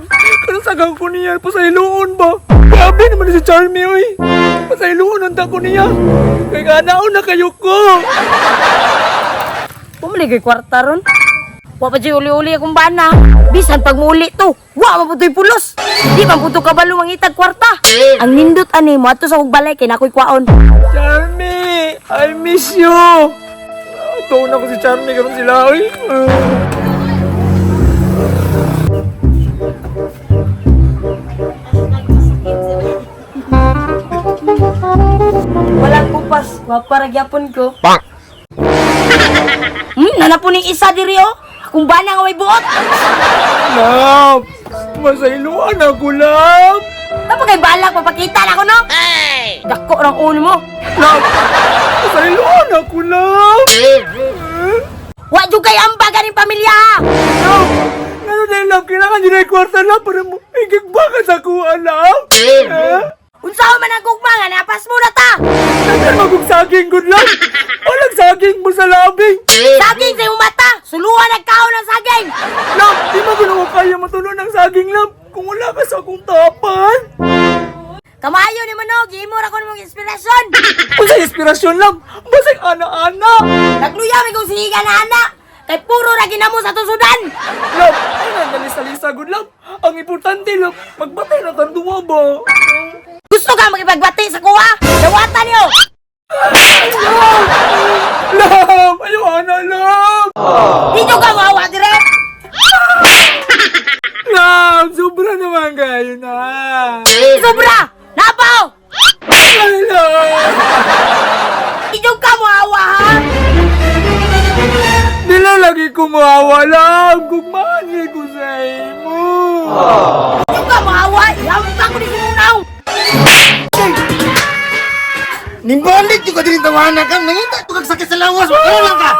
love. Kanang sagang ko niya, pasayloon ba? Grabe naman si Charmy, oy. Pasayloon ang tako niya. Kaya ganaon na kayo ko. Pumuli kay kwarta ron. Wa pa di uli-uli akong bana. Bisan pag muli to, wa maputoy pulos. Di man puto kabalo ang itag kwarta. Ang nindot ani mo ato sa kog balay kay nakoy kwaon. Charmy, I miss you. Ito na ko si Charmy karon sila, oy. Walang kupas, wa para gyapon ko. Nanapon ning isa diri oh. Akong bana nga may buot. Love, masayloan ako, love. Tapos kay balak papakita na ko no. Hey! Dako rang ulo mo. Love, masayloan ako, love. Wa jud kay amba ganing pamilya. Love, ano na love, kailangan nyo na yung kwarta, love, para mo igagbakan sa kuha, love. Unsa man ang gugma nga napas mo na ta. Nagkan magong saging, good love. Walang saging mo sa labing. Saging sa iyong mata. Suluhan nagkaon ng saging. Love, di mo gano'n kaya matuloy ng saging, love, kung wala ka sa akong tapan. Kamayo ni Manog, imo ra ko nimong inspirasyon. Kung sa inspirasyon, love, basig ana-ana. Nagluya mi kong siniga na ana. Kay puro ra ginamo sa tusudan. Love, ay nandalisa-lisa, good love. Ang importante, love, magbatay na tanduwa ba? Gusto ka makipagbati sa kuha? Dawatan niyo. Love, ayaw ana, love. Dito ka mawa dire. Love, sobra naman kayo na. Sobra. Napaw. Ay, love. Dito ka mawa ha. Dila lagi kumawa, love. Gugmani ko sa imo. Dito ka mawa. Yamta ko ni sinunaw. Nimbalik juga din tawanan ka. Nangita ito kag sakit sa lawas. Wala lang ka.